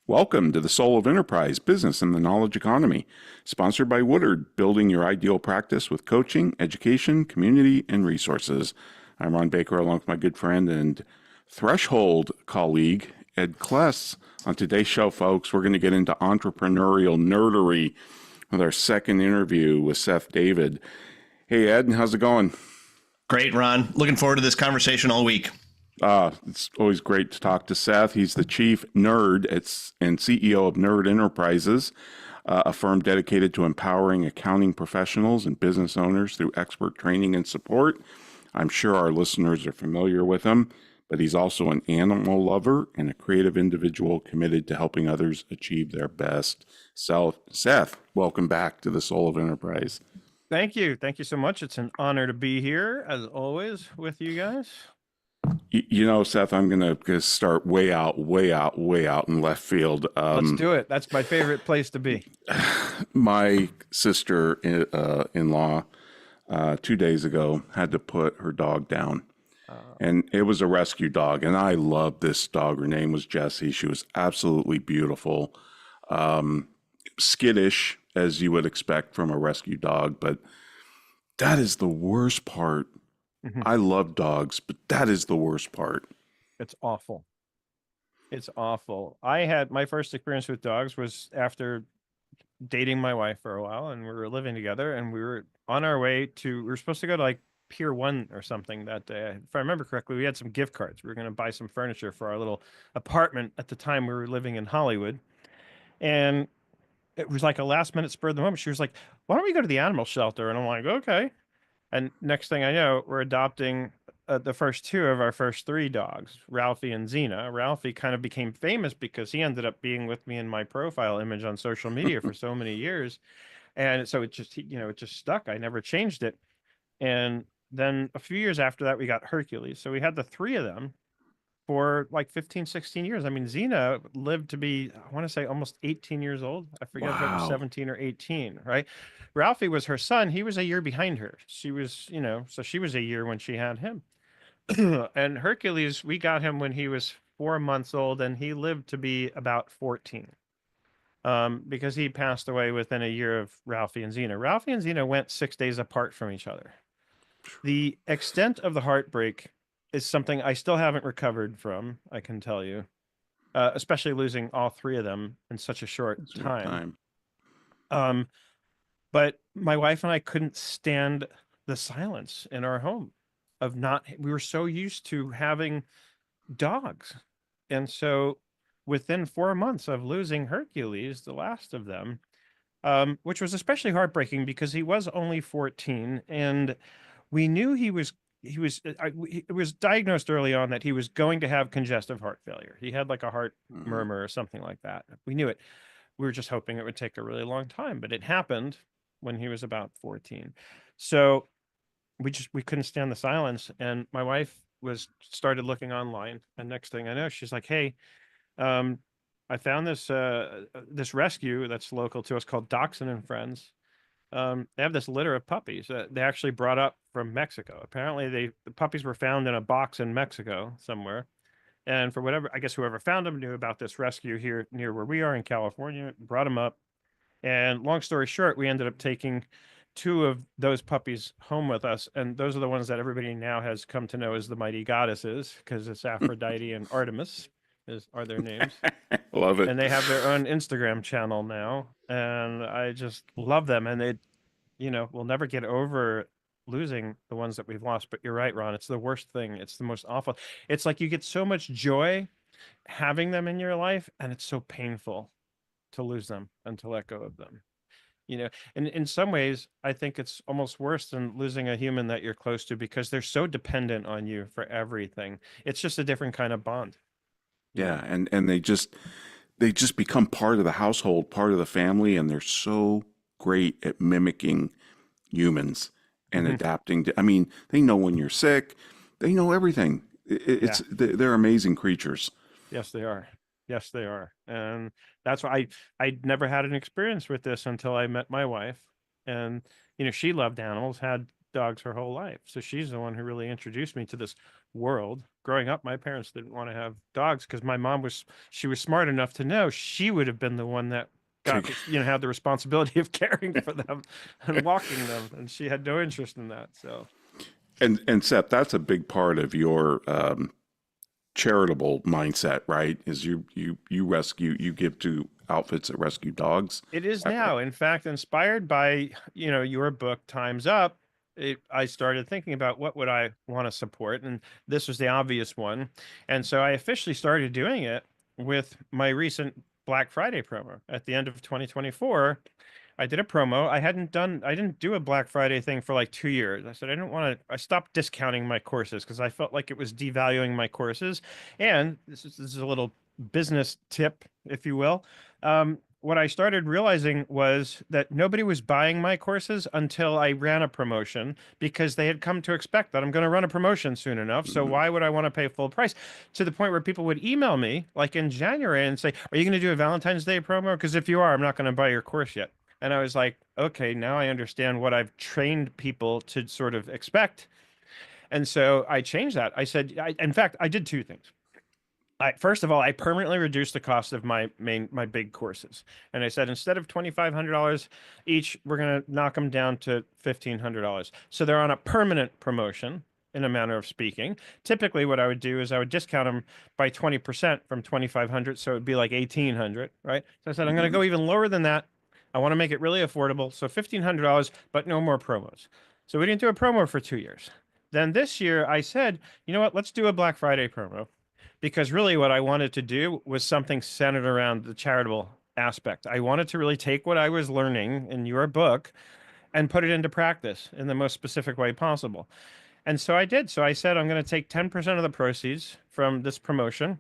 Welcome to the Soul of Enterprise Business and the Knowledge Economy, sponsored by Woodard, building your ideal practice with coaching, education, community, and resources. I'm Ron Baker, along with my good friend and Threshold colleague, Ed Kless. On today's show, folks, we're going to get into entrepreneurial nerdery with our second interview with Seth David. Hey, Ed, how's it going? Great, Ron. Looking forward to this conversation all week. It's always great to talk to Seth. He's the chief nerd and CEO of Nerd Enterprises, a firm dedicated to empowering accounting professionals and business owners through expert training and support. I'm sure our listeners are familiar with him, but he's also an animal lover and a creative individual committed to helping others achieve their best self. Seth, welcome back to the Soul of Enterprise. Thank you. Thank you so much. It's an honor to be here, as always, with you guys. You know, Seth, I'm going to start way out in left field. Let's do it. That's my favorite place to be. My sister-in-law 2 days ago had to put her dog down. And it was a rescue dog. And I loved this dog. Her name was Jessie. She was absolutely beautiful. Skittish, as you would expect from a rescue dog. But that is the worst part. I love dogs, but that is the worst part. It's awful. It's awful. I had my first experience with dogs was after dating my wife for a while, and we were living together, and we were on our way we were supposed to go to like Pier 1 or something that day. If I remember correctly, we had some gift cards. We were going to buy some furniture for our little apartment. At the time, we were living in Hollywood. And it was like a last minute spur of the moment. She was like, why don't we go to the animal shelter? And I'm like, okay. And next thing I know, we're adopting the first two of our first three dogs, Ralphie and Xena. Ralphie kind of became famous because he ended up being with me in my profile image on social media for so many years. And so it just, it just stuck. I never changed it. And then a few years after that, we got Hercules. So we had the three of them for like 15, 16 years. I mean, Xena lived to be, I want to say almost 18 years old. I forget if it was 17 or 18, right? Ralphie was her son. He was a year behind her. She was, so she was a year when she had him. And Hercules, we got him when he was 4 months old, and he lived to be about 14. Because he passed away within a year of Ralphie and Xena. Ralphie and Xena went 6 days apart from each other. The extent of the heartbreak is something I still haven't recovered from, I can tell you, especially losing all three of them in such a short time. But my wife and I couldn't stand the silence in our home we were so used to having dogs. And so within 4 months of losing Hercules, the last of them, which was especially heartbreaking because he was only 14, and we knew it was diagnosed early on that he was going to have congestive heart failure. He had like a heart murmur or something like that. We knew it. We were just hoping it would take a really long time, but it happened when he was about 14. So we couldn't stand the silence. And my wife started looking online, and next thing I know, she's like, hey, I found this rescue that's local to us called Dachshund and Friends. They have this litter of puppies that they actually brought up from Mexico. Apparently the puppies were found in a box in Mexico somewhere. And for whatever, I guess whoever found them knew about this rescue here near where we are in California, brought them up. And long story short, we ended up taking two of those puppies home with us. And those are the ones that everybody now has come to know as the Mighty Goddesses, because it's Aphrodite and Artemis are their names. Love it. And they have their own Instagram channel now. And I just love them. And we'll never get over losing the ones that we've lost. But you're right, Ron. It's the worst thing. It's the most awful. It's like you get so much joy having them in your life, and it's so painful to lose them and to let go of them. And in some ways, I think it's almost worse than losing a human that you're close to, because they're so dependent on you for everything. It's just a different kind of bond. Yeah, and they just become part of the household, part of the family, and they're so great at mimicking humans and adapting to, I mean, they know when you're sick, they know everything. They're amazing creatures. Yes, they are. Yes, they are. And that's why I never had an experience with this until I met my wife. And, she loved animals, had dogs her whole life. So she's the one who really introduced me to this world. Growing up, my parents didn't want to have dogs because my mom she was smart enough to know she would have been the one that got, had the responsibility of caring for them and walking them. And she had no interest in that. So. And Seth, that's a big part of your charitable mindset, right? Is you give to outfits that rescue dogs. It is now. In fact, inspired by, your book, Time's Up, I started thinking about what would I want to support, and this was the obvious one. And so I officially started doing it with my recent Black Friday promo at the end of 2024. I did a promo. I didn't do a Black Friday thing for like 2 years. I said, I stopped discounting my courses because I felt like it was devaluing my courses. And this is a little business tip, if you will. What I started realizing was that nobody was buying my courses until I ran a promotion, because they had come to expect that I'm going to run a promotion soon enough. So why would I want to pay full price? To the point where people would email me like in January and say, are you going to do a Valentine's Day promo? Because if you are, I'm not going to buy your course yet. And I was like, okay, now I understand what I've trained people to sort of expect. And so I changed that. I said, in fact, I did two things. First of all, I permanently reduced the cost of my big courses. And I said, instead of $2,500 each, we're going to knock them down to $1,500. So they're on a permanent promotion, in a manner of speaking. Typically what I would do is I would discount them by 20% from 2,500. So it'd be like 1,800, right? So I said, I'm going to go even lower than that. I want to make it really affordable. So $1,500, but no more promos. So we didn't do a promo for 2 years. Then this year I said, you know what, let's do a Black Friday promo. Because really what I wanted to do was something centered around the charitable aspect. I wanted to really take what I was learning in your book and put it into practice in the most specific way possible. And so I did. So I said, I'm going to take 10% of the proceeds from this promotion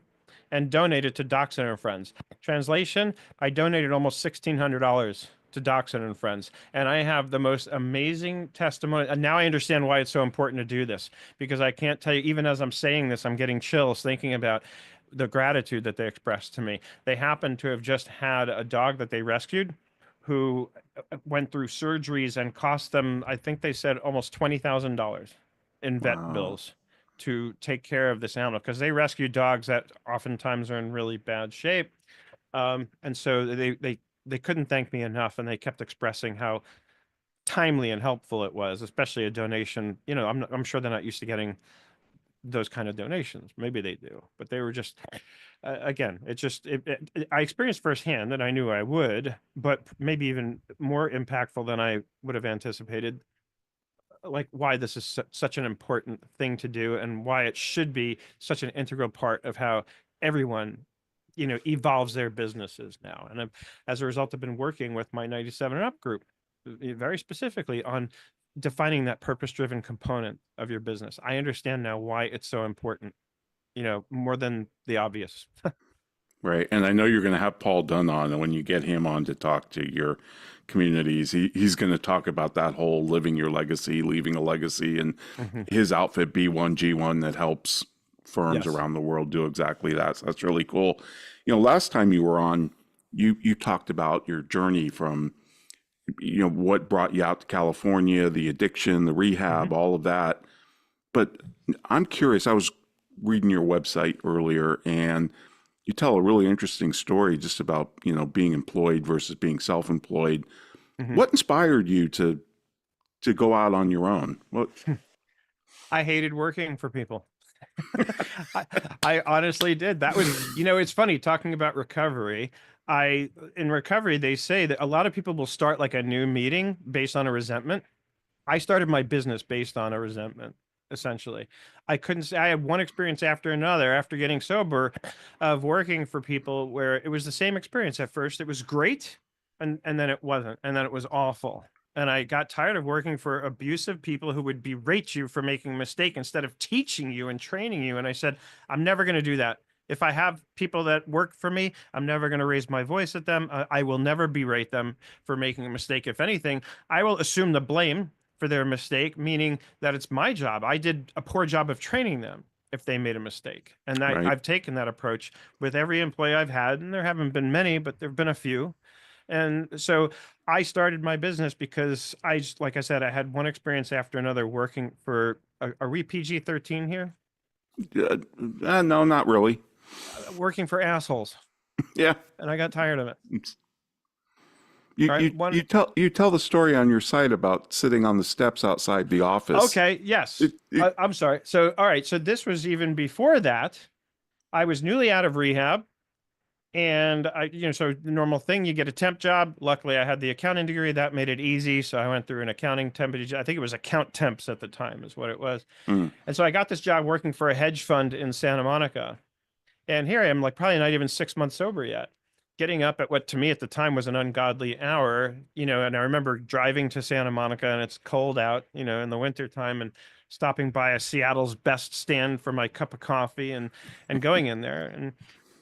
and donate it to Dachshund and Friends. Translation, I donated almost $1,600 to Dachshund and Friends. And I have the most amazing testimony. And now I understand why it's so important to do this, because I can't tell you, even as I'm saying this, I'm getting chills thinking about the gratitude that they expressed to me. They happen to have just had a dog that they rescued who went through surgeries and cost them, I think they said, almost $20,000 in vet bills to take care of this animal, because they rescue dogs that oftentimes are in really bad shape. And so they couldn't thank me enough, and they kept expressing how timely and helpful it was, especially a donation. I'm sure they're not used to getting those kind of donations. Maybe they do, but they were just, again, I experienced firsthand, and I knew I would, but maybe even more impactful than I would have anticipated, like why this is such an important thing to do, and why it should be such an integral part of how everyone evolves their businesses now. And as a result, I've been working with my 97 and up group very specifically on defining that purpose-driven component of your business. I understand now why it's so important, more than the obvious. Right. And I know you're going to have Paul Dunn on, and when you get him on to talk to your communities, he's going to talk about that whole living your legacy, leaving a legacy, and his outfit B1G1 that helps firms around the world do exactly that. So that's really cool. Last time you were on, you talked about your journey from, what brought you out to California, the addiction, the rehab, all of that. But I'm curious, I was reading your website earlier, and you tell a really interesting story just about, being employed versus being self-employed. What inspired you to go out on your own? What? I hated working for people. I honestly did. That was, it's funny talking about recovery. In recovery, they say that a lot of people will start like a new meeting based on a resentment. I started my business based on a resentment. Essentially, I couldn't say I had one experience after another after getting sober of working for people where it was the same experience. At first, it was great, and then it wasn't, and then it was awful. And I got tired of working for abusive people who would berate you for making a mistake instead of teaching you and training you. And I said, I'm never going to do that. If I have people that work for me, I'm never going to raise my voice at them. I will never berate them for making a mistake. If anything, I will assume the blame for their mistake, meaning that it's my job. I did a poor job of training them if they made a mistake. And I've taken that approach with every employee I've had, and there haven't been many, but there've been a few. And so I started my business because like I said, I had one experience after another working for are we PG-13 here? No, not really. Working for assholes, Yeah. and I got tired of it. You, All right, you one. you tell the story on your site about sitting on the steps outside the office. Okay, yes. It, I'm sorry. So, all right. So this was even before that. I was newly out of rehab, and so the normal thing, you get a temp job. Luckily, I had the accounting degree that made it easy. So I went through an accounting temp. I think it was account temps at the time, is what it was. mm, And so I got this job working for a hedge fund in Santa Monica. And here I am, like probably not even 6 months sober yet, getting up at what to me at the time was an ungodly hour, and I remember driving to Santa Monica and it's cold out, in the winter time, and stopping by a Seattle's Best stand for my cup of coffee and going in there.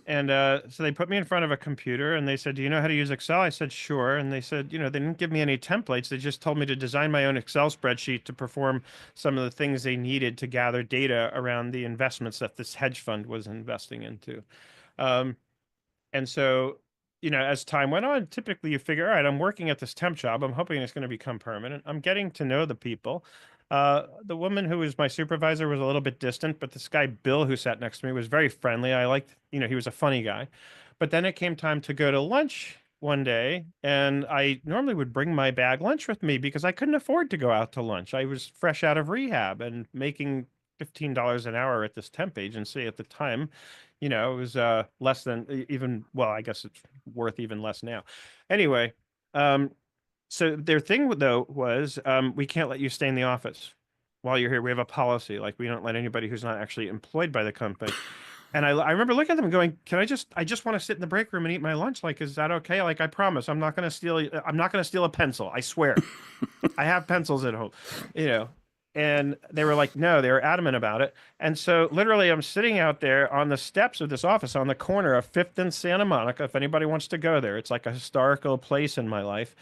And so they put me in front of a computer and they said, "Do you know how to use Excel?" I said, "Sure." And they said, they didn't give me any templates. They just told me to design my own Excel spreadsheet to perform some of the things they needed to gather data around the investments that this hedge fund was investing into. Um, and so, as time went on, typically you figure, all right, I'm working at this temp job. I'm hoping it's going to become permanent. I'm getting to know the people. The woman who was my supervisor was a little bit distant, but this guy, Bill, who sat next to me, was very friendly. I liked, he was a funny guy. But then it came time to go to lunch one day, and I normally would bring my bag lunch with me because I couldn't afford to go out to lunch. I was fresh out of rehab and making $15 an hour at this temp agency at the time. It was less than even, well, I guess it's worth even less now. Anyway, um, so their thing though was we can't let you stay in the office while you're here. We have a policy, like we don't let anybody who's not actually employed by the company. And I remember looking at them and going, I just want to sit in the break room and eat my lunch. Like, is that okay? Like, I promise I'm not going to steal a pencil. I swear. I have pencils at home, you know. And they were like, no, they were adamant about it. And so literally I'm sitting out there on the steps of this office on the corner of 5th and Santa Monica. If anybody wants to go there, it's like a historical place in my life,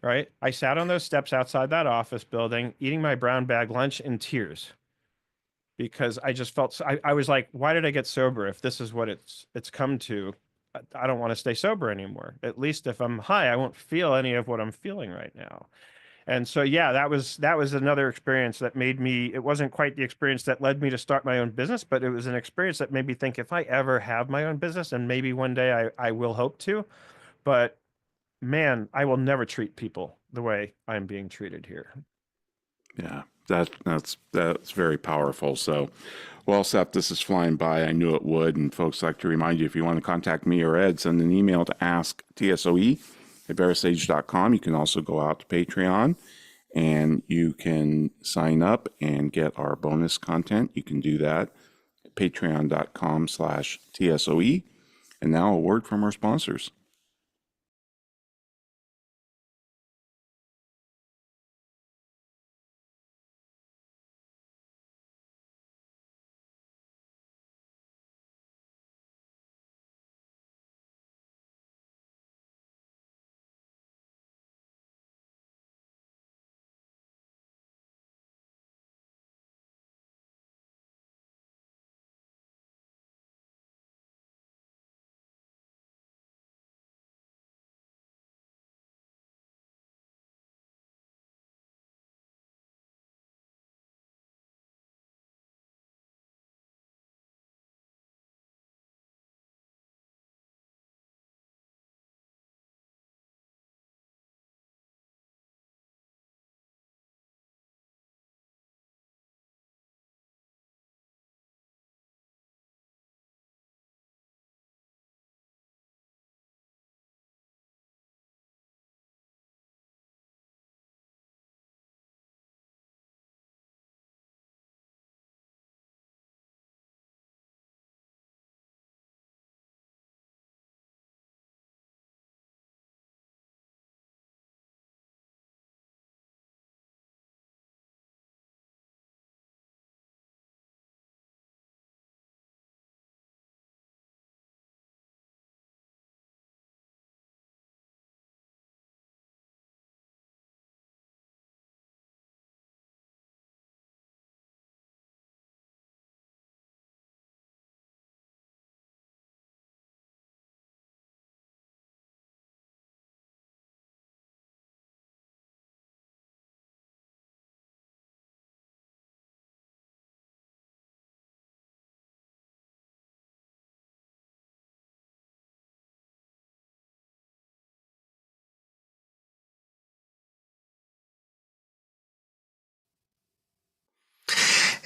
right? I sat on those steps outside that office building, eating my brown bag lunch in tears because I just felt, I was like, why did I get sober? If this is what it's come to, I don't want to stay sober anymore. At least if I'm high, I won't feel any of what I'm feeling right now. And so, yeah, that was another experience that made me, it wasn't quite the experience that led me to start my own business, but it was an experience that made me think if I ever have my own business, and maybe one day I will hope to, but man, I will never treat people the way I'm being treated here. yeah, that's very powerful. So, well, Seth, this is flying by. I knew it would. And folks, I'd like to remind you, if you want to contact me or Ed, send an email to asktsoe@verisage.com. You can also go out to Patreon and you can sign up and get our bonus content. You can do that at patreon.com/TSOE. And now a word from our sponsors.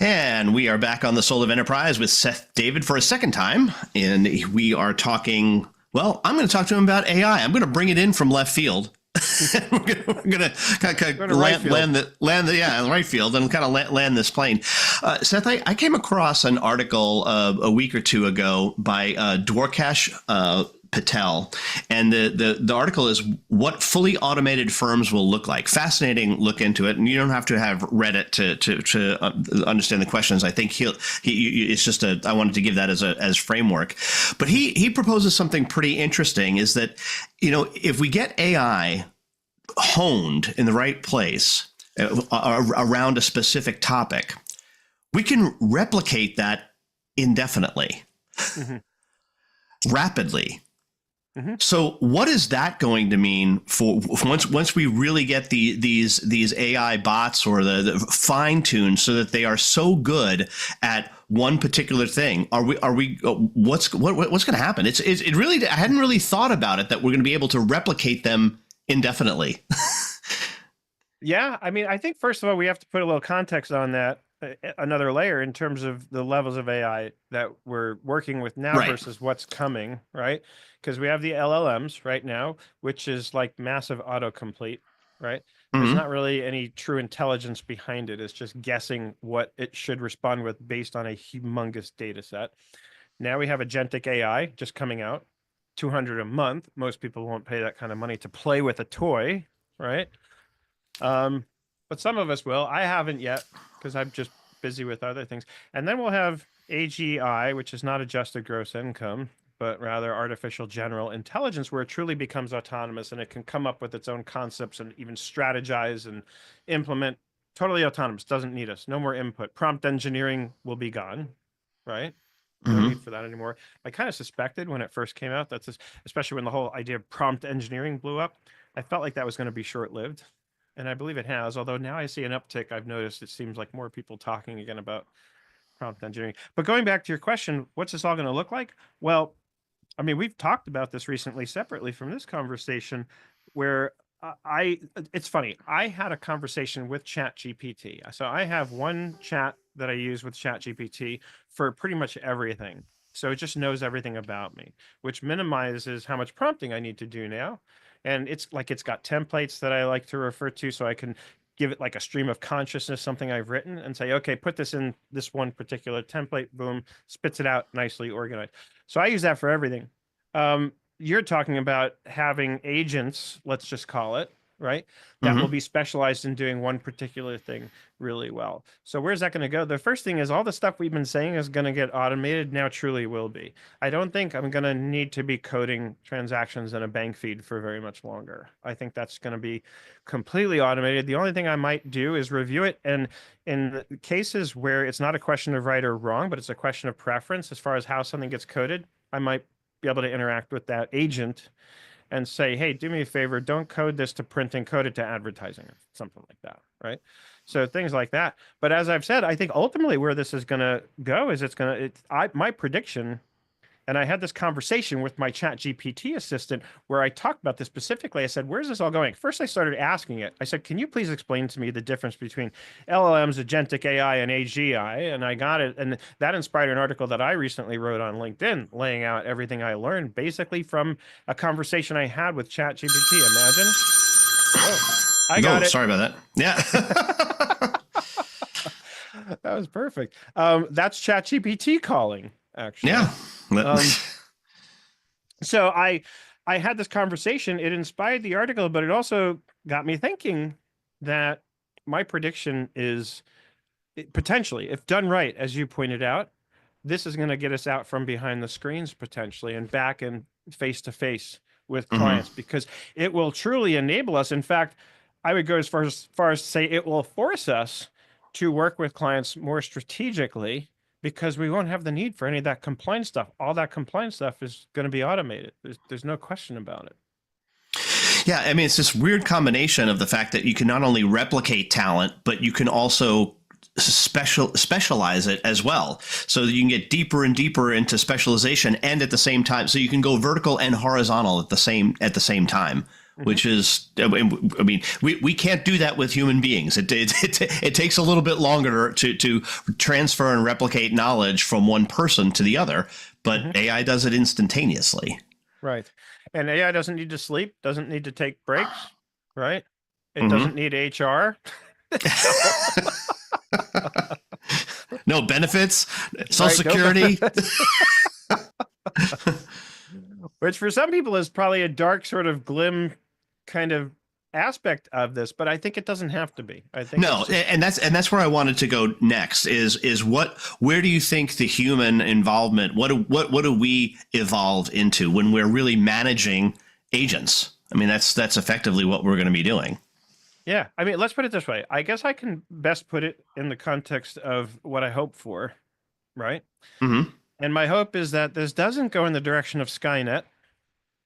And we are back on the Soul of Enterprise with Seth David for a second time. And we are talking, well, I'm going to talk to him about AI. I'm going to bring it in from left field. we're going to land the right field and kind of land this plane. Seth, I came across an article a week or two ago by Dwarkesh Patel, and the article is what fully automated firms will look like. Fascinating look into it, and you don't have to have read it to understand the questions. I think it's just I wanted to give that as framework. But he proposes something pretty interesting, is that, if we get AI honed in the right place around a specific topic, we can replicate that indefinitely, rapidly. So what is that going to mean for once we really get these AI bots or the fine tuned so that they are so good at one particular thing? What's going to happen? It really, I hadn't really thought about it, that we're going to be able to replicate them indefinitely. Yeah, I mean, I think first of all we have to put a little context on that, another layer in terms of the levels of AI that we're working with now versus what's coming, right? Because we have the LLMs right now, which is like massive autocomplete, right? There's not really any true intelligence behind it. It's just guessing what it should respond with based on a humongous data set. Now we have agentic AI just coming out, 200 a month. Most people won't pay that kind of money to play with a toy, right? But some of us will. I haven't yet because I'm just busy with other things. And then we'll have AGI, which is not adjusted gross income, but rather artificial general intelligence, where it truly becomes autonomous and it can come up with its own concepts and even strategize and implement. Totally autonomous, doesn't need us, no more input. Prompt engineering will be gone, right? No need for that anymore. I kind of suspected when it first came out, especially when the whole idea of prompt engineering blew up, I felt like that was going to be short-lived. And I believe it has, although now I see an uptick. I've noticed it seems like more people talking again about prompt engineering. But going back to your question, what's this all going to look like? Well, I mean, we've talked about this recently separately from this conversation, where it's funny. I had a conversation with ChatGPT. So I have one chat that I use with ChatGPT for pretty much everything. So it just knows everything about me, which minimizes how much prompting I need to do now. And it's got templates that I like to refer to, so I can give it like a stream of consciousness, something I've written, and say, okay, put this in this one particular template, boom, spits it out nicely organized. So I use that for everything. You're talking about having agents, let's just call it, right? That will be specialized in doing one particular thing really well. So where's that going to go? The first thing is all the stuff we've been saying is going to get automated, now truly will be. I don't think I'm going to need to be coding transactions in a bank feed for very much longer. I think that's going to be completely automated. The only thing I might do is review it. And in cases where it's not a question of right or wrong, but it's a question of preference as far as how something gets coded, I might be able to interact with that agent and say, hey, do me a favor, don't code this to printing, code it to advertising, or something like that, right? So things like that. But as I've said, I think ultimately where this is going to go is my prediction, and I had this conversation with my ChatGPT assistant where I talked about this specifically. I said, where's this all going? First, I started asking it. I said, can you please explain to me the difference between LLMs, agentic AI, and AGI? And I got it. And that inspired an article that I recently wrote on LinkedIn, laying out everything I learned basically from a conversation I had with ChatGPT. Imagine. Oh, I got it. Sorry about that. Yeah. That was perfect. That's ChatGPT calling, actually. Yeah. So I had this conversation. It inspired the article, but it also got me thinking that my prediction is potentially, if done right, as you pointed out, this is going to get us out from behind the screens potentially and back and face to face with clients, because it will truly enable us. In fact, I would go as far as to say it will force us to work with clients more strategically, because we won't have the need for any of that compliance stuff. All that compliance stuff is going to be automated. There's no question about it. Yeah, I mean, it's this weird combination of the fact that you can not only replicate talent, but you can also specialize it as well, so that you can get deeper and deeper into specialization, and at the same time, so you can go vertical and horizontal at the same time which is, I mean, we can't do that with human beings. It takes a little bit longer to transfer and replicate knowledge from one person to the other, but AI does it instantaneously. Right. And AI doesn't need to sleep, doesn't need to take breaks, right? It Mhm. doesn't need HR. No benefits, Social Right, no Security. Which for some people is probably a dark sort of glim kind of aspect of this, but I think it doesn't have to be. I think No, it's just, and that's where I wanted to go next. Is where do you think the human involvement? What do we evolve into when we're really managing agents? I mean, that's effectively what we're going to be doing. yeah. I mean, let's put it this way. I guess I can best put it in the context of what I hope for, right? Mm-hmm. And my hope is that this doesn't go in the direction of Skynet,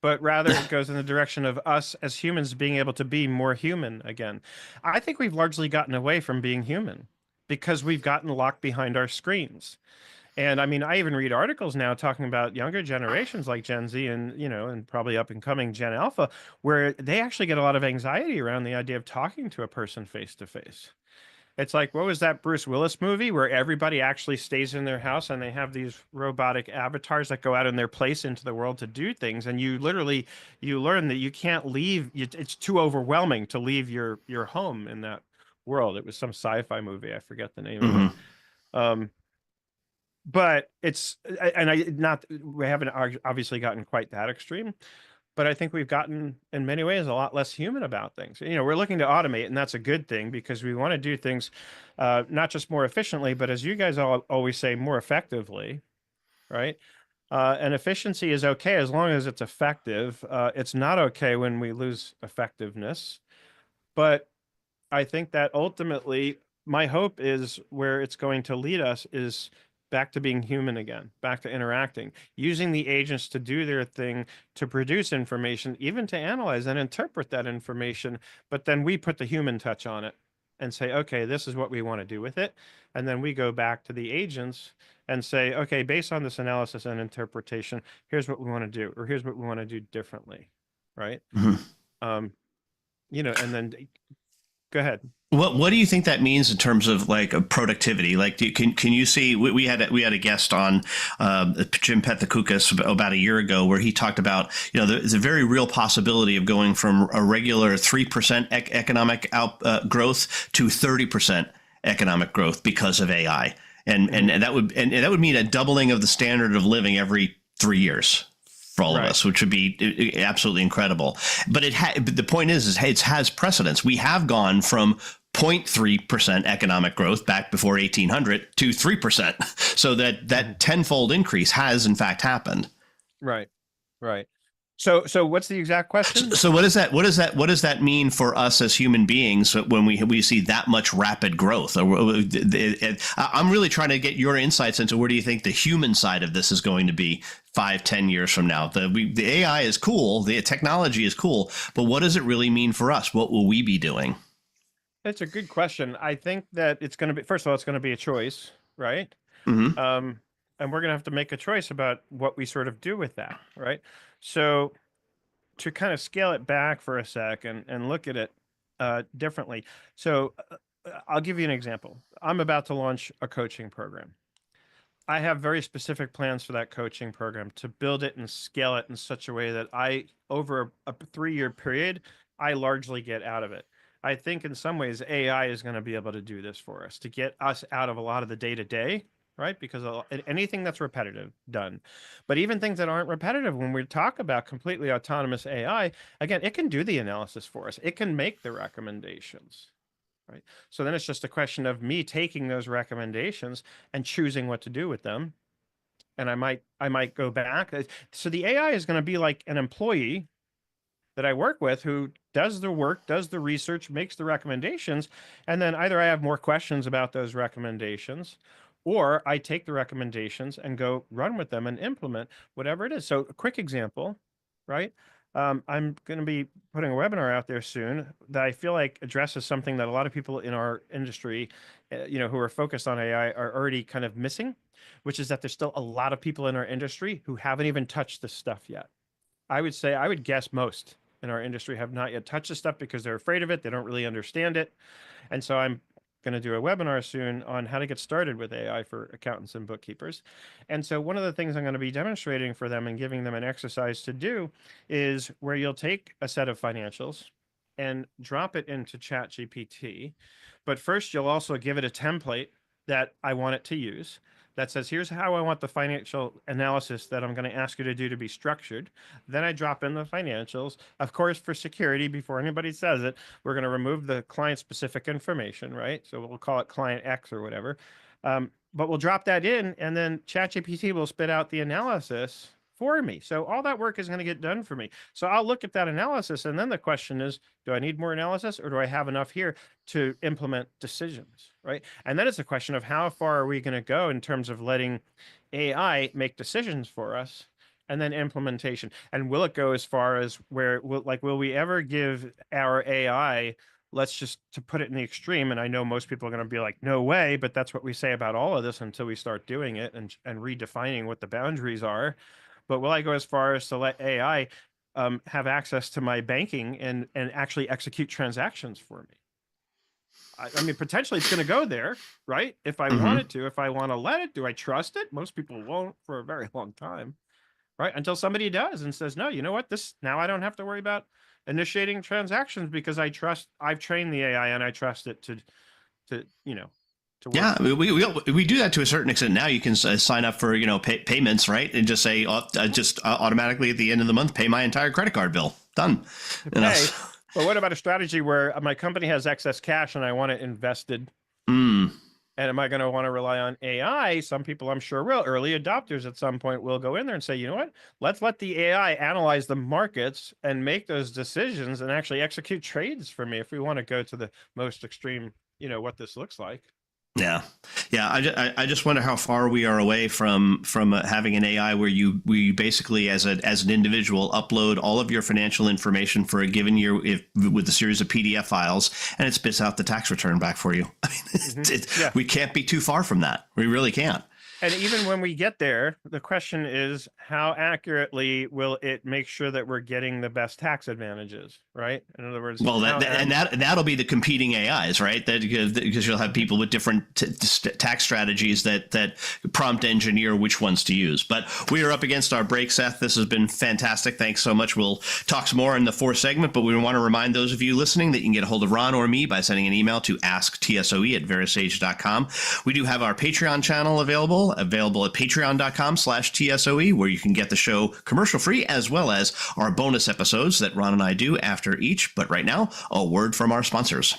but rather it goes in the direction of us as humans being able to be more human again. I think we've largely gotten away from being human because we've gotten locked behind our screens. And I mean, I even read articles now talking about younger generations like Gen Z and, and probably up and coming Gen Alpha, where they actually get a lot of anxiety around the idea of talking to a person face to face. It's like, what was that Bruce Willis movie where everybody actually stays in their house and they have these robotic avatars that go out in their place into the world to do things, and you learn that you can't leave. It's too overwhelming to leave your home in that world. It was some sci-fi movie. I forget the name of it. But it's and I not we haven't obviously gotten quite that extreme, but I think we've gotten in many ways a lot less human about things. We're looking to automate, and that's a good thing because we want to do things not just more efficiently, but as you guys always say, more effectively, right? And efficiency is okay as long as it's effective. It's not okay when we lose effectiveness. But I think that ultimately, my hope is where it's going to lead us is back to being human again, back to interacting, using the agents to do their thing, to produce information, even to analyze and interpret that information. But then we put the human touch on it and say, okay, this is what we want to do with it. And then we go back to the agents and say, okay, based on this analysis and interpretation, here's what we want to do, or here's what we want to do differently. Right. And then go ahead. What do you think that means in terms of like productivity? Like, can you see? We had a guest on Jim Pethokoukis about a year ago where he talked about there's a very real possibility of going from a regular 3% economic growth to 30% economic growth because of AI, and that would mean a doubling of the standard of living every 3 years for all of us, which would be absolutely incredible. But the point is it has precedence. We have gone from 0.3% economic growth back before 1800 to 3%. So that tenfold increase has in fact happened. Right. So what's the exact question? So what does that mean for us as human beings when we see that much rapid growth? I'm really trying to get your insights into where do you think the human side of this is going to be 5-10 years from now? The AI is cool, the technology is cool, but what does it really mean for us? What will we be doing? It's a good question. I think that it's going to be, first of all, it's going to be a choice, right? Mm-hmm. And we're going to have to make a choice about what we sort of do with that, right? So to kind of scale it back for a sec and look at it differently. So I'll give you an example. I'm about to launch a coaching program. I have very specific plans for that coaching program to build it and scale it in such a way that over a 3-year period, I largely get out of it. I think in some ways AI is going to be able to do this for us, to get us out of a lot of the day-to-day, right? Because anything that's repetitive, done. But even things that aren't repetitive, when we talk about completely autonomous AI, again, it can do the analysis for us. It can make the recommendations, right? So then it's just a question of me taking those recommendations and choosing what to do with them. And I might go back. So the AI is going to be like an employee that I work with who does the work, does the research, makes the recommendations, and then either I have more questions about those recommendations, or I take the recommendations and go run with them and implement whatever it is. So a quick example, right? I'm going to be putting a webinar out there soon that I feel like addresses something that a lot of people in our industry, who are focused on AI are already kind of missing, which is that there's still a lot of people in our industry who haven't even touched this stuff yet. I would guess most, in our industry have not yet touched this stuff because they're afraid of it. They don't really understand it. And so I'm going to do a webinar soon on how to get started with AI for accountants and bookkeepers. And so one of the things I'm going to be demonstrating for them and giving them an exercise to do is where you'll take a set of financials and drop it into ChatGPT. But first, you'll also give it a template that I want it to use that says, here's how I want the financial analysis that I'm going to ask you to do to be structured. Then I drop in the financials. Of course, for security, before anybody says it, we're going to remove the client specific information, right? So we'll call it client X or whatever. But we'll drop that in, and then ChatGPT will spit out the analysis for me. So all that work is going to get done for me. So I'll look at that analysis, and then the question is, do I need more analysis, or do I have enough here to implement decisions, right? And then it's a question of how far are we going to go in terms of letting AI make decisions for us, and then implementation. And will it go as far as where, will we ever give our AI, let's just to put it in the extreme, and I know most people are going to be like, no way, but that's what we say about all of this until we start doing it and redefining what the boundaries are. But will I go as far as to let AI have access to my banking and actually execute transactions for me? I mean, potentially it's going to go there, right? If I want it to, if I want to let it, do I trust it? Most people won't for a very long time, right? Until somebody does and says, no, you know what? Now I don't have to worry about initiating transactions because I've trained the AI and I trust it to to work. Yeah, we do that to a certain extent. Now you can sign up for payments, right, and just say automatically at the end of the month pay my entire credit card bill. Done. Hey, but what about a strategy where my company has excess cash and I want it invested? And am I going to want to rely on AI? Some people, I'm sure, will. Early adopters at some point will go in there and say, you know what? Let's let the AI analyze the markets and make those decisions and actually execute trades for me if we want to go to the most extreme, what this looks like. Yeah. I just wonder how far we are away from having an AI where we basically as an individual upload all of your financial information for a given year with a series of PDF files, and it spits out the tax return back for you. I mean, we can't be too far from that. We really can't. And even when we get there, the question is, how accurately will it make sure that we're getting the best tax advantages, right? In other words, well, that'll be the competing AIs, right? Because you'll have people with different tax strategies that prompt engineer which ones to use. But we are up against our break, Seth. This has been fantastic. Thanks so much. We'll talk some more in the fourth segment, but we want to remind those of you listening that you can get a hold of Ron or me by sending an email to asktsoe@verisage.com. We do have our Patreon channel available at patreon.com/TSOE, where you can get the show commercial free, as well as our bonus episodes that Ron and I do after each. But right now, a word from our sponsors.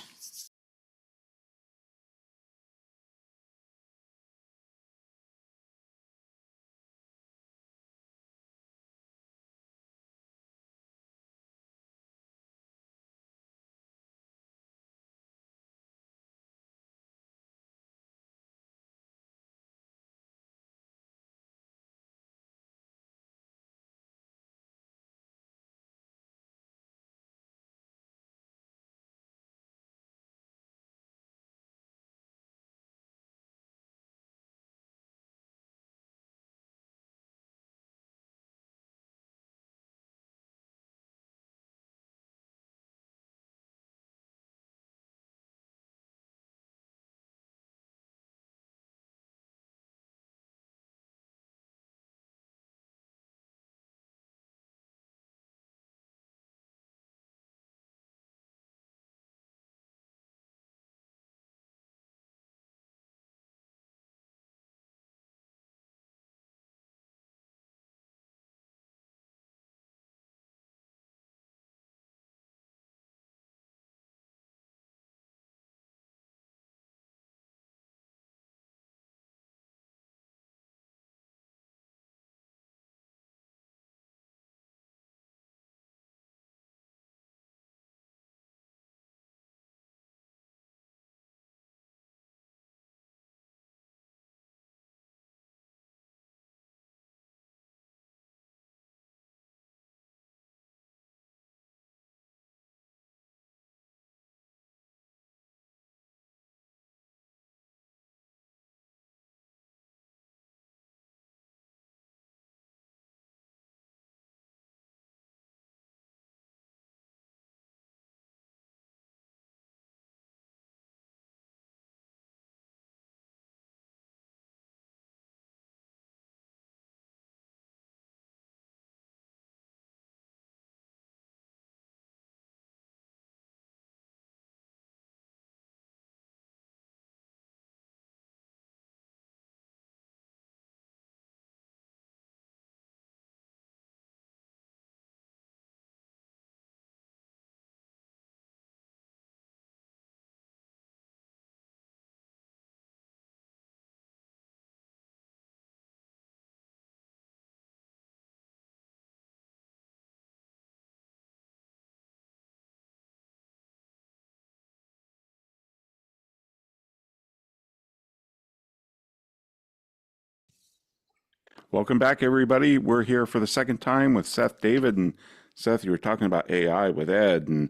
Welcome back, everybody. We're here for the second time with Seth David. And Seth, you were talking about AI with Ed, and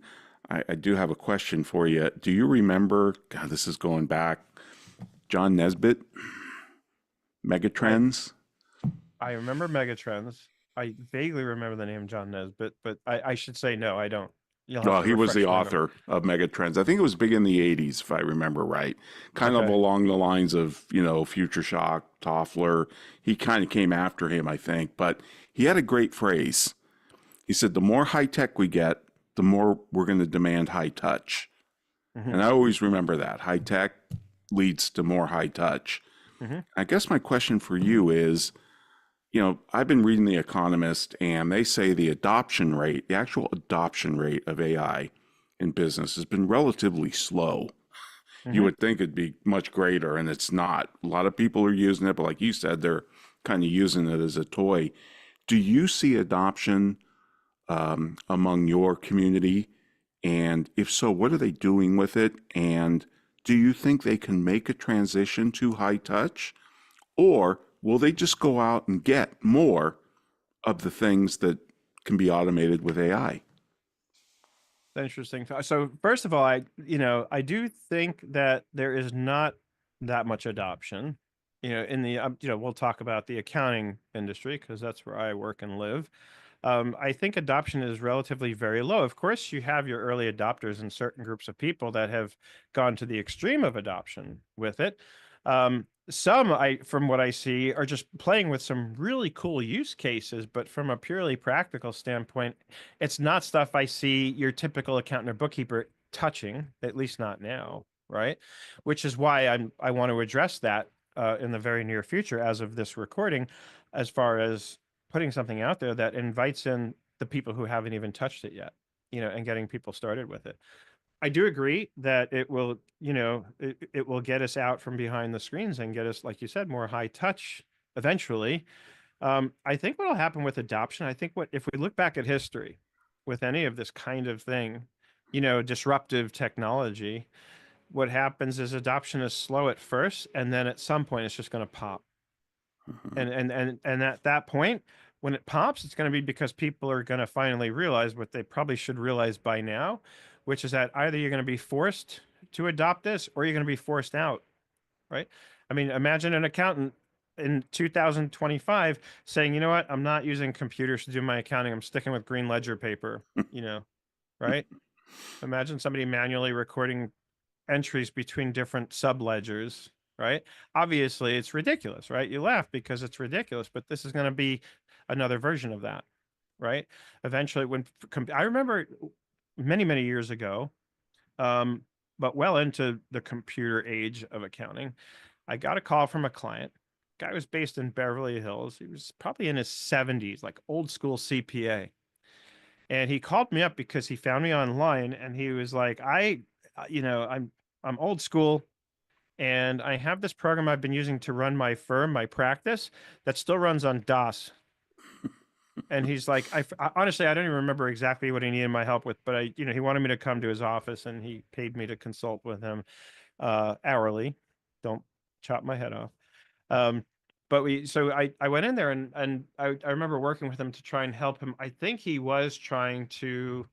I do have a question for you. Do you remember, God, this is going back, John Nesbitt, I Megatrends? I remember Megatrends. I vaguely remember the name John Nesbitt, but I should say no, I don't. You'll have Well, to he was the refresh my memory. author of Megatrends. I think it was big in the 80s, if I remember right. Kind of Okay. along the lines of, Future Shock, Toffler. He kind of came after him, I think. But he had a great phrase. He said, the more high tech we get, the more we're going to demand high touch. Hmm. And I always remember that. High tech leads to more high touch. Hmm. I guess my question for you is, I've been reading The Economist, and they say the actual adoption rate of AI in business has been relatively slow. You Hmm. would think it'd be much greater, and it's not. A lot of people are using it, but like you said, they're kind of using it as a toy. Do you see adoption among your community? And if so, what are they doing with it? And do you think they can make a transition to high touch? Or will they just go out and get more of the things that can be automated with AI? Interesting. So first of all, I do think that there is not that much adoption, in the, we'll talk about the accounting industry because that's where I work and live. I think adoption is relatively very low. Of course, you have your early adopters and certain groups of people that have gone to the extreme of adoption with it. Some, from what I see, are just playing with some really cool use cases, but from a purely practical standpoint, it's not stuff I see your typical accountant or bookkeeper touching, at least not now, right? Which is why I want to address that in the very near future, as of this recording, as far as putting something out there that invites in the people who haven't even touched it yet, and getting people started with it. I do agree that it will, it will get us out from behind the screens and get us, like you said, more high touch eventually. I think what will happen with adoption, I think what if we look back at history with any of this kind of thing, disruptive technology, what happens is adoption is slow at first, and then at some point it's just going to pop. Mhm. And at that point, when it pops, it's going to be because people are going to finally realize what they probably should realize by now, which is that either you're going to be forced to adopt this or you're going to be forced out, right? I mean, imagine an accountant in 2025 saying, you know what, I'm not using computers to do my accounting. I'm sticking with green ledger paper, right? Imagine somebody manually recording entries between different subledgers, right? Obviously, it's ridiculous, right? You laugh because it's ridiculous, but this is going to be another version of that, right? Eventually, I remember many, many years ago, um, but well into the computer age of accounting, I got a call from a client. Guy was based in Beverly Hills. He was probably in his 70s, like old school CPA. And he called me up because he found me online and he was like, I'm old school and I have this program I've been using to run my firm, my practice, that still runs on DOS. And he's like, honestly, I don't even remember exactly what he needed my help with, but he wanted me to come to his office and he paid me to consult with him hourly. Don't chop my head off. Um, but I went in there and I remember working with him to try and help him. I think he was trying to,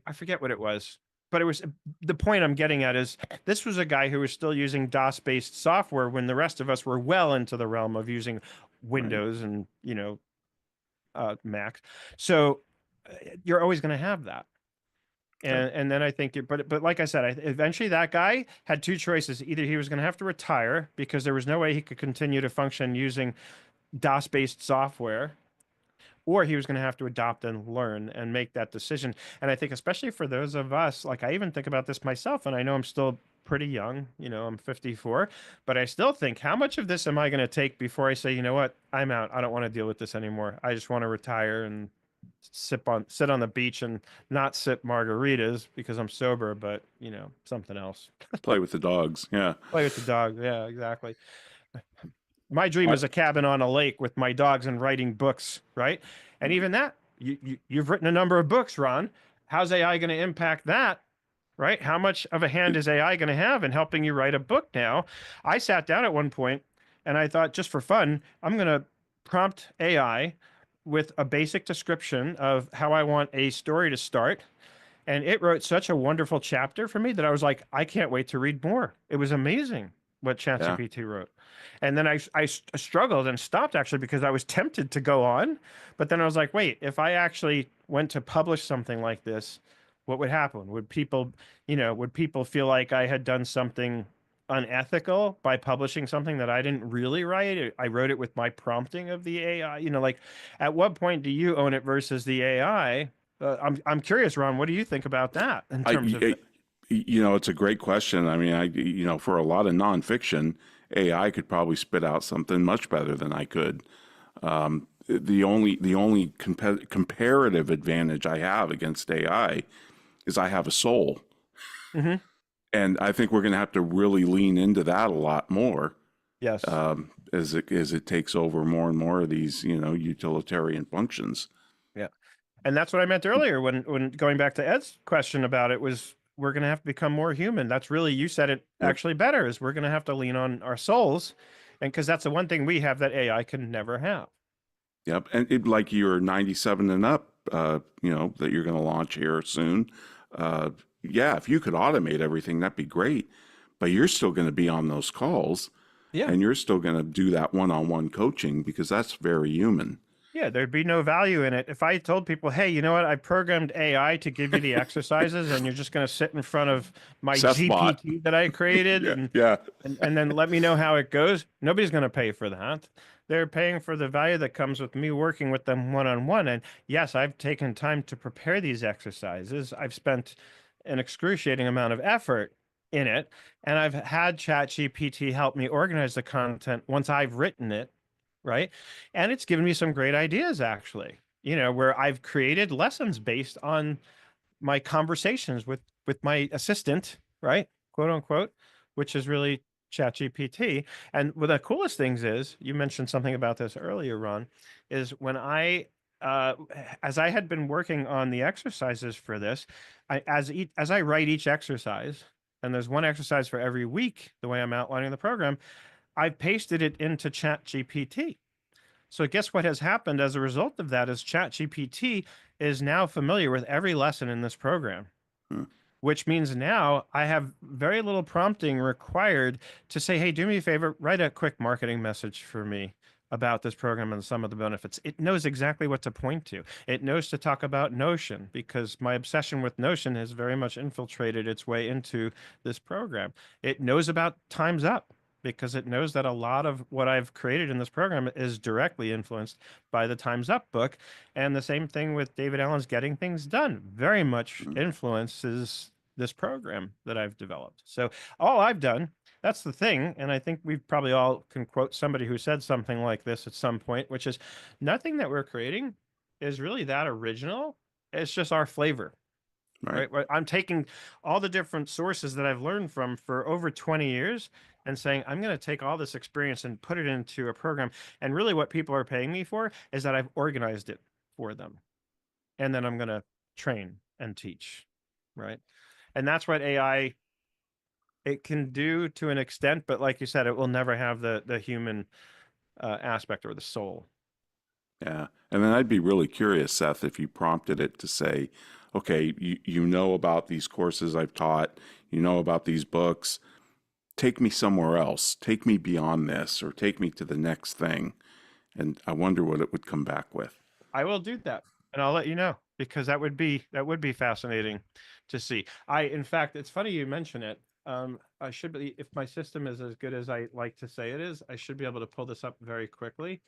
I forget what it was, but it was the point I'm getting at is this was a guy who was still using DOS based software when the rest of us were well into the realm of using Right. Windows and, Mac. So you're always going to have that. Right. And then I think, but like I said, eventually that guy had two choices. Either he was going to have to retire because there was no way he could continue to function using DOS based software, or he was going to have to adopt and learn and make that decision. And I think, especially for those of us, like I even think about this myself, and I know I'm still pretty young, I'm 54, but I still think, how much of this am I going to take before I say, you know what, I'm out. I don't want to deal with this anymore. I just want to retire and sit on the beach and not sip margaritas because I'm sober, but something else. Play with the dogs. Yeah. Play with the dog. Yeah, exactly. My dream I, is a cabin on a lake with my dogs and writing books, right? And even that, you've written a number of books, Ron. How's AI going to impact that, right? How much of a hand is AI going to have in helping you write a book now? I sat down at one point and I thought, just for fun, I'm going to prompt AI with a basic description of how I want a story to start. And it wrote such a wonderful chapter for me that I was like, I can't wait to read more. It was amazing what Yeah. ChatGPT wrote. And then I struggled and stopped actually because I was tempted to go on. But then I was like, wait, if I actually went to publish something like this, what would happen? Would people, would people feel like I had done something unethical by publishing something that I didn't really write? I wrote it with my prompting of the AI. Like at what point do you own it versus the AI? I'm curious, Ron. What do you think about that in terms of? It's a great question. I mean, for a lot of nonfiction, AI could probably spit out something much better than I could. The only comparative advantage I have against AI is I have a soul, Mhm. and I think we're going to have to really lean into that a lot more Yes. as it takes over more and more of these utilitarian functions. Yeah. And that's what I meant earlier when going back to Ed's question about it was we're going to have to become more human. That's really, you said it Yep. actually better, is we're going to have to lean on our souls. And because that's the one thing we have that AI can never have. Yep. And like you're 97 and up, that you're going to launch here soon. Yeah, if you could automate everything, that'd be great. But you're still going to be on those calls Yeah. and you're still going to do that one-on-one coaching because that's very human. Yeah, there'd be no value in it. If I told people, hey, you know what? I programmed AI to give you the exercises and you're just going to sit in front of my Seth bot. GPT that I created Yeah. and Yeah. then let me know how it goes. Nobody's going to pay for that. They're paying for the value that comes with me working with them one-on-one. And yes, I've taken time to prepare these exercises. I've spent an excruciating amount of effort in it, and I've had ChatGPT help me organize the content once I've written it, right? And it's given me some great ideas actually, where I've created lessons based on my conversations with my assistant, right? Quote unquote, which is really ChatGPT. And one of the coolest things is, you mentioned something about this earlier, Ron, is when uh, as I had been working on the exercises for this, as I write each exercise, and there's one exercise for every week, the way I'm outlining the program, I've pasted it into ChatGPT. So guess what has happened as a result of that is ChatGPT is now familiar with every lesson in this program, Hmm. which means now I have very little prompting required to say, hey, do me a favor, write a quick marketing message for me about this program and some of the benefits. It knows exactly what to point to. It knows to talk about Notion because my obsession with Notion has very much infiltrated its way into this program. It knows about Time's Up because it knows that a lot of what I've created in this program is directly influenced by the Time's Up book. And the same thing with David Allen's Getting Things Done, very much influences this program that I've developed. So all I've done, that's the thing. And I think we probably all can quote somebody who said something like this at some point, which is nothing that we're creating is really that original. It's just our flavor. Right. Right. I'm taking all the different sources that I've learned from for over 20 years and saying, I'm going to take all this experience and put it into a program. And really what people are paying me for is that I've organized it for them. And then I'm going to train and teach. Right. And that's what AI, it can do to an extent, but like you said, it will never have the human aspect or the soul. Yeah. And then I'd be really curious, Seth, if you prompted it to say, okay, you know about these courses I've taught, you know about these books, take me somewhere else, take me beyond this, or take me to the next thing. And I wonder what it would come back with. I will do that, and I'll let you know because that would be fascinating to see. In fact, it's funny you mention it. I should be, if my system is as good as I like to say it is, I should be able to pull this up very quickly.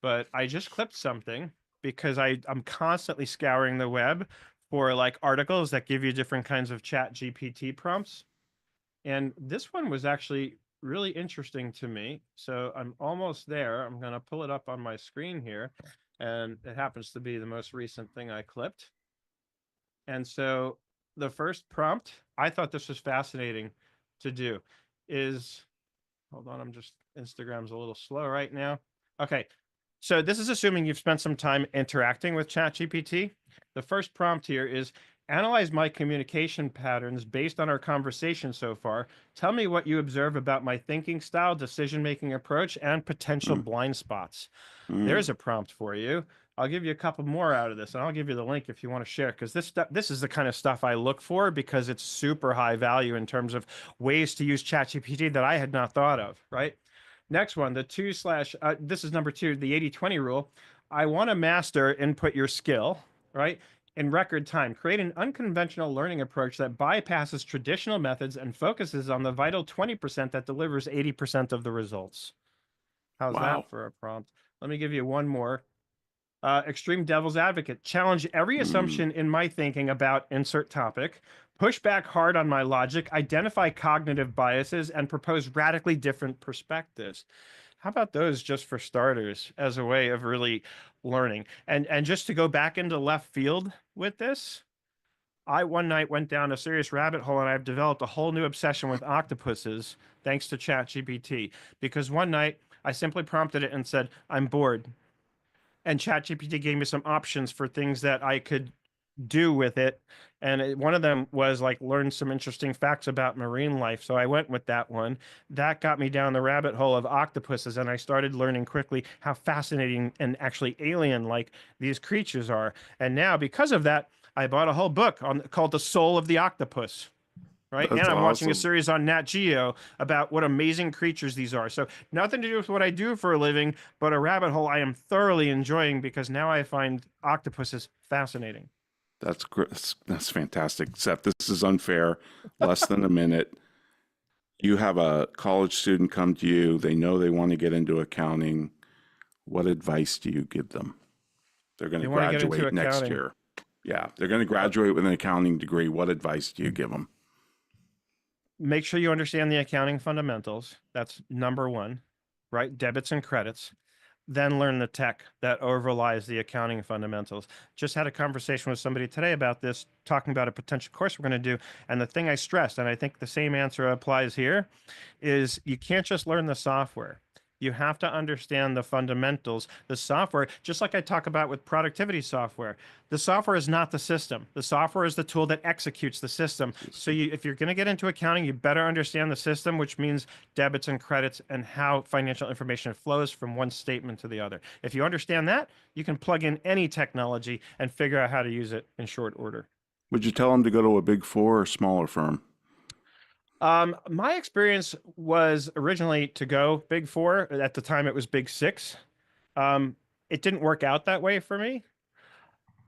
But I just clipped something because I'm constantly scouring the web for like articles that give you different kinds of Chat GPT prompts. And this one was actually really interesting to me. So I'm almost there. I'm going to pull it up on my screen here. And it happens to be the most recent thing I clipped. And so the first prompt, I thought this was fascinating to do, is hold on, Instagram's a little slow right now. Okay. So this is assuming you've spent some time interacting with ChatGPT. The first prompt here is Analyze my communication patterns based on our conversation so far. Tell me what you observe about my thinking style, decision-making approach, and potential Mm, blind spots. mm. There's a prompt for you. I'll give you a couple more out of this, and I'll give you the link if you want to share, because this is the kind of stuff I look for because it's super high value in terms of ways to use ChatGPT that I had not thought of, right? Next one, the this is number 2, the 80/20 rule. I want to master input your skill, right? In record time, create an unconventional learning approach that bypasses traditional methods and focuses on the vital 20% that delivers 80% of the results. How's Wow. that for a prompt? Let me give you one more. Extreme devil's advocate. Challenge every Mm. assumption in my thinking about insert topic. Push back hard on my logic. Identify cognitive biases and propose radically different perspectives. How about those just for starters as a way of really learning? And just to go back into left field with this, I one night went down a serious rabbit hole and I've developed a whole new obsession with octopuses thanks to ChatGPT. Because one night I simply prompted it and said, I'm bored. And ChatGPT gave me some options for things that I could do with it. And one of them was like learn some interesting facts about marine life. So I went with that one. That got me down the rabbit hole of octopuses. And I started learning quickly how fascinating and actually alien like these creatures are. And now, because of that, I bought a whole book called The Soul of the Octopus. Right. And That's I'm watching a awesome. series on Nat Geo about what amazing creatures these are. So, nothing to do with what I do for a living, but a rabbit hole I am thoroughly enjoying because now I find octopuses fascinating. That's that's fantastic. Seth, this is unfair. Less than a minute. You have a college student come to you. They know they want to get into accounting. What advice do you give them? They're going They to want to get into graduate next accounting. year. Yeah, they're going to graduate with an accounting degree. What advice do you give them? Make sure you understand the accounting fundamentals. That's number one, right? Debits and credits. Then learn the tech that overlies the accounting fundamentals. Just had a conversation with somebody today about this, talking about a potential course we're going to do. And the thing I stressed, and I think the same answer applies here, is you can't just learn the software. You have to understand the fundamentals, the software, just like I talk about with productivity software. The software is not the system. The software is the tool that executes the system. So if you're going to get into accounting, you better understand the system, which means debits and credits and how financial information flows from one statement to the other. If you understand that, you can plug in any technology and figure out how to use it in short order. Would you tell them to go to a big four or smaller firm? My experience was originally to go Big Four. At the time, it was Big Six. Um, it didn't work out that way for me.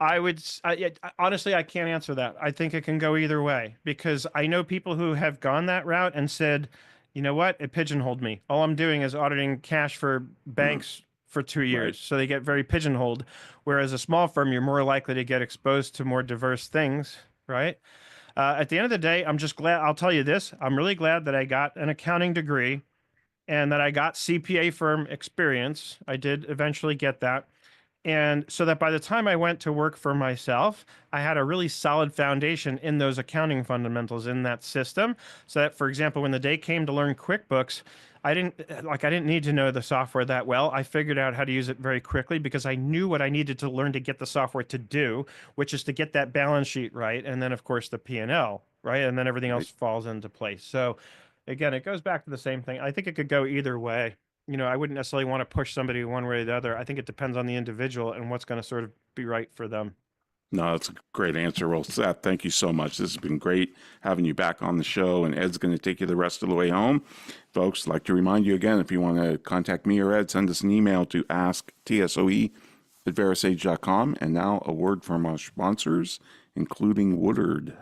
Honestly, I can't answer that. I think it can go either way because I know people who have gone that route and said, you know what, it pigeonholed me. All I'm doing is auditing cash for Mm, banks for two right. years. So they get very pigeonholed. Whereas a small firm, you're more likely to get exposed to more diverse things, right? At the end of the day, I'm just glad. I'll tell you this. I'm really glad that I got an accounting degree and that I got CPA firm experience. I did eventually get that. And so that by the time I went to work for myself, I had a really solid foundation in those accounting fundamentals in that system. So that, for example, when the day came to learn QuickBooks, I didn't need to know the software that well. I figured out how to use it very quickly because I knew what I needed to learn to get the software to do, which is to get that balance sheet right, and then of course the P&L, right, and then everything else Right. falls into place. So again, it goes back to the same thing. I think it could go either way. I wouldn't necessarily want to push somebody one way or the other. I think it depends on the individual and what's going to sort of be right for them. No, that's a great answer. Well, Seth, thank you so much. This has been great having you back on the show, and Ed's going to take you the rest of the way home. Folks, I'd like to remind you again, if you want to contact me or Ed, send us an email to asktsoe@verasage.com. And now a word from our sponsors, including Woodard.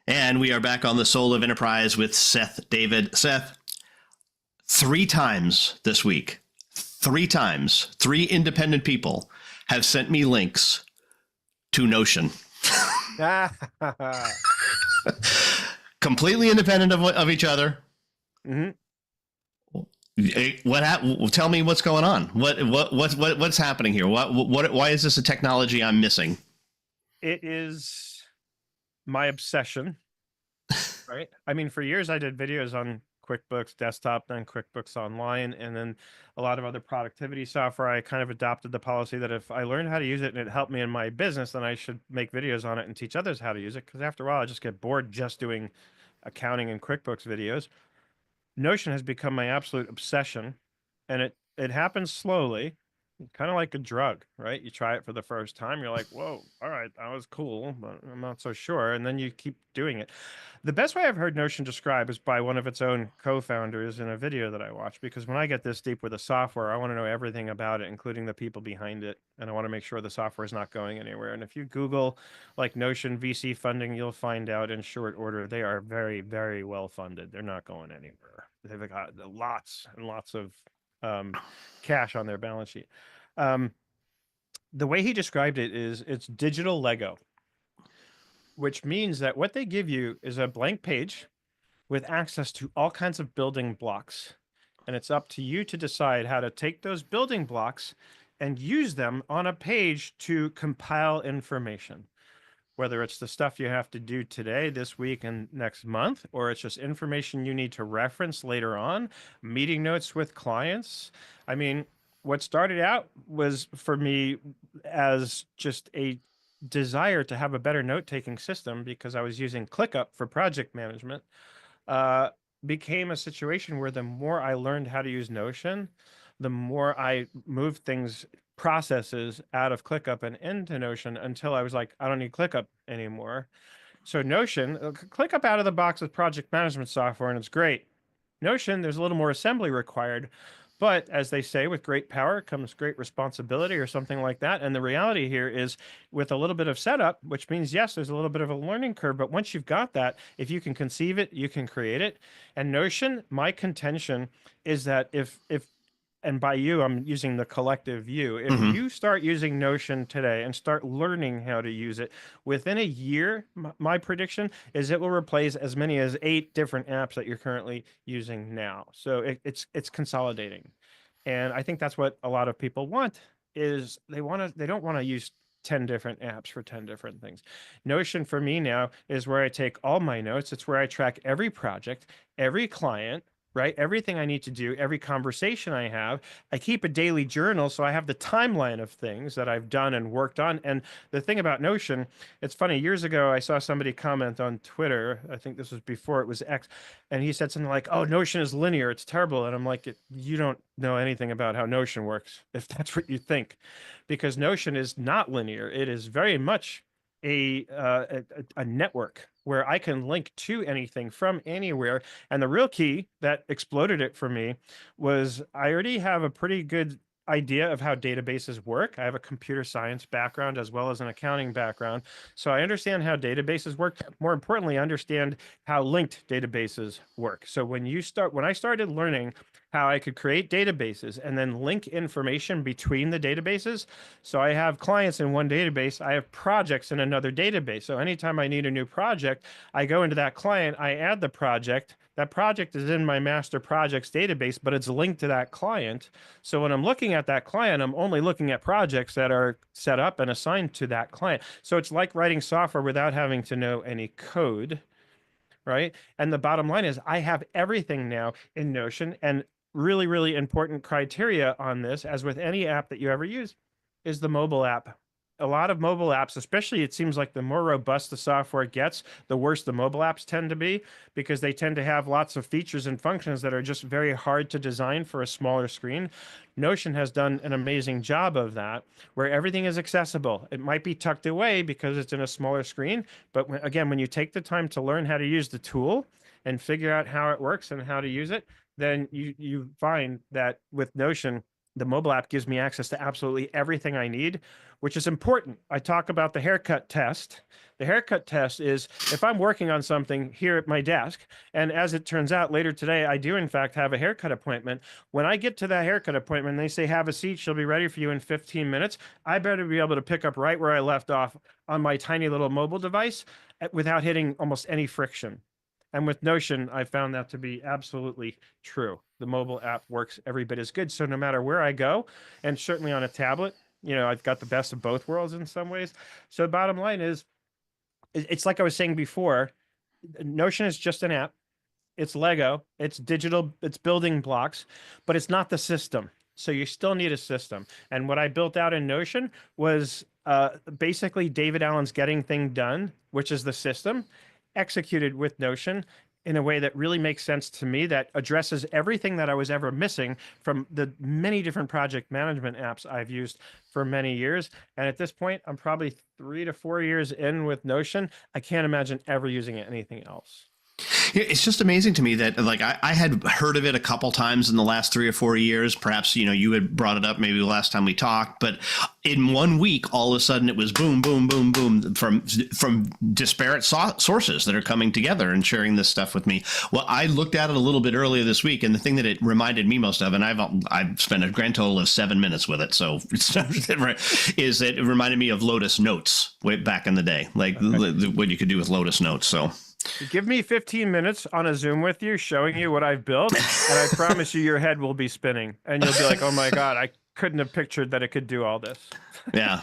And we are back on the Soul of Enterprise with Seth David. Seth, 3 times this week, 3 times, 3 independent people have sent me links to Notion. Completely independent of each other. Mm-hmm. Tell me what's going on. What's happening here? Why is this a technology I'm missing? It is my obsession, right? I mean, for years I did videos on QuickBooks Desktop, then QuickBooks Online, and then a lot of other productivity software. I kind of adopted the policy that if I learned how to use it and it helped me in my business, then I should make videos on it and teach others how to use it. Because after a while, I just get bored just doing accounting and QuickBooks videos. Notion has become my absolute obsession, and it happens slowly, kind of like a drug, right? You try it for the first time, you're like, whoa, all right, that was cool, but I'm not so sure. And then you keep doing it. The best way I've heard Notion described is by one of its own co-founders in a video that I watched, because when I get this deep with the software, I want to know everything about it, including the people behind it. And I want to make sure the software is not going anywhere. And if you Google like Notion VC funding, you'll find out in short order, they are very, very well funded. They're not going anywhere. They've got lots and lots of cash on their balance sheet. The way he described it is it's digital Lego, which means that what they give you is a blank page with access to all kinds of building blocks. And it's up to you to decide how to take those building blocks and use them on a page to compile information. Whether it's the stuff you have to do today, this week, and next month, or it's just information you need to reference later on, meeting notes with clients. I mean, what started out was for me as just a desire to have a better note-taking system because I was using ClickUp for project management, became a situation where the more I learned how to use Notion, the more I moved things, processes out of ClickUp and into Notion until I was like, I don't need ClickUp anymore. So Notion, ClickUp out of the box with project management software, and it's great. Notion, there's a little more assembly required, but as they say, with great power comes great responsibility or something like that. And the reality here is with a little bit of setup, which means, yes, there's a little bit of a learning curve, but once you've got that, if you can conceive it, you can create it. And Notion, my contention is that if and by you, I'm using the collective you. If you start using Notion today and start learning how to use it, within a year, my prediction is it will replace as many as 8 different apps that you're currently using now. So it's consolidating. And I think that's what a lot of people want is they don't want to use 10 different apps for 10 different things. Notion for me now is where I take all my notes. It's where I track every project, every client, right? Everything I need to do, every conversation I have. I keep a daily journal, so I have the timeline of things that I've done and worked on. And the thing about Notion, it's funny, years ago, I saw somebody comment on Twitter, I think this was before it was X, and he said something like, oh, Notion is linear, it's terrible. And I'm like, you don't know anything about how Notion works, if that's what you think. Because Notion is not linear. It is very much a network where I can link to anything from anywhere. And the real key that exploded it for me was I already have a pretty good idea of how databases work. I have a computer science background as well as an accounting background. So I understand how databases work. More importantly, I understand how linked databases work. So when I started learning how I could create databases and then link information between the databases. So I have clients in one database, I have projects in another database. So anytime I need a new project, I go into that client, I add the project. That project is in my master projects database, but it's linked to that client. So when I'm looking at that client, I'm only looking at projects that are set up and assigned to that client. So it's like writing software without having to know any code, right? And the bottom line is I have everything now in Notion. And really, really important criteria on this, as with any app that you ever use, is the mobile app. A lot of mobile apps, especially it seems like the more robust the software gets, the worse the mobile apps tend to be, because they tend to have lots of features and functions that are just very hard to design for a smaller screen. Notion has done an amazing job of that, where everything is accessible. It might be tucked away because it's in a smaller screen, but again, when you take the time to learn how to use the tool and figure out how it works and how to use it, then you find that with Notion, The mobile app gives me access to absolutely everything I need, which is important. I talk about the haircut test. The haircut test is if I'm working on something here at my desk, and as it turns out later today, I do in fact have a haircut appointment. When I get to that haircut appointment, and they say, have a seat, she'll be ready for you in 15 minutes. I better be able to pick up right where I left off on my tiny little mobile device without hitting almost any friction. And with Notion, I found that to be absolutely true. The mobile app works every bit as good. So no matter where I go, and certainly on a tablet, I've got the best of both worlds in some ways. So the bottom line is, it's like I was saying before, Notion is just an app. It's Lego, it's digital, it's building blocks, but it's not the system. So you still need a system. And what I built out in Notion was basically David Allen's Getting Thing Done, which is the system, executed with Notion in a way that really makes sense to me, that addresses everything that I was ever missing from the many different project management apps I've used for many years. And at this point, I'm probably 3 to 4 years in with Notion. I can't imagine ever using anything else. It's just amazing to me that, like, I had heard of it a couple times in the last 3 or 4 years. Perhaps, you had brought it up maybe the last time we talked, but in 1 week, all of a sudden it was boom, boom, boom, boom from disparate sources that are coming together and sharing this stuff with me. Well, I looked at it a little bit earlier this week, and the thing that it reminded me most of, and I've spent a grand total of 7 minutes with it, so it's is that it reminded me of Lotus Notes way back in the day, like what you could do with Lotus Notes. So. Give me 15 minutes on a Zoom with you, showing you what I've built, and I promise you your head will be spinning, and you'll be like, oh my God, I couldn't have pictured that it could do all this. Yeah.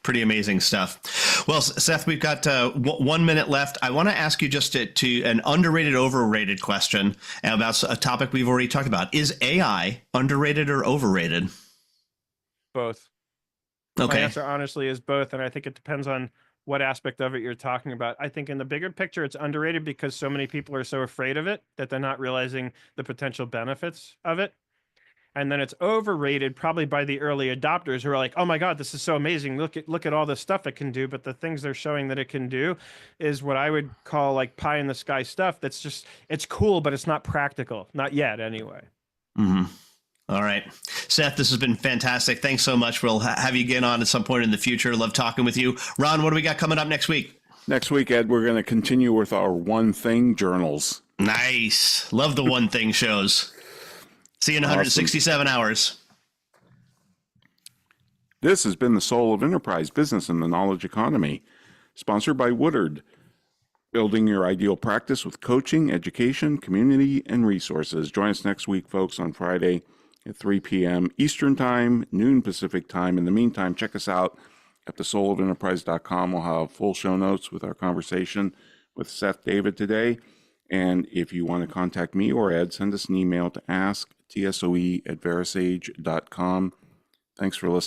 Pretty amazing stuff. Well, Seth, we've got 1 minute left. I want to ask you just to an underrated, overrated question about a topic we've already talked about. Is AI underrated or overrated? Both. Okay. My answer honestly is both, and I think it depends on what aspect of it you're talking about. I think in the bigger picture, it's underrated because so many people are so afraid of it that they're not realizing the potential benefits of it. And then it's overrated probably by the early adopters who are like, oh my God, this is so amazing. Look at all the stuff it can do. But the things they're showing that it can do is what I would call like pie in the sky stuff. That's just, it's cool, but it's not practical. Not yet anyway. Mm-hmm. All right. Seth, this has been fantastic. Thanks so much. We'll have you again on at some point in the future. Love talking with you. Ron, what do we got coming up next week? Next week, Ed, we're going to continue with our One Thing journals. Nice. Love the One Thing shows. See you in 167 hours. This has been the Soul of Enterprise Business and the Knowledge Economy, sponsored by Woodard. Building your ideal practice with coaching, education, community, and resources. Join us next week, folks, on Friday at 3 p.m. Eastern Time, noon Pacific Time. In the meantime, check us out at thesoulofenterprise.com. We'll have full show notes with our conversation with Seth David today. And if you want to contact me or Ed, send us an email to ask@tsoe@verisage.com. Thanks for listening.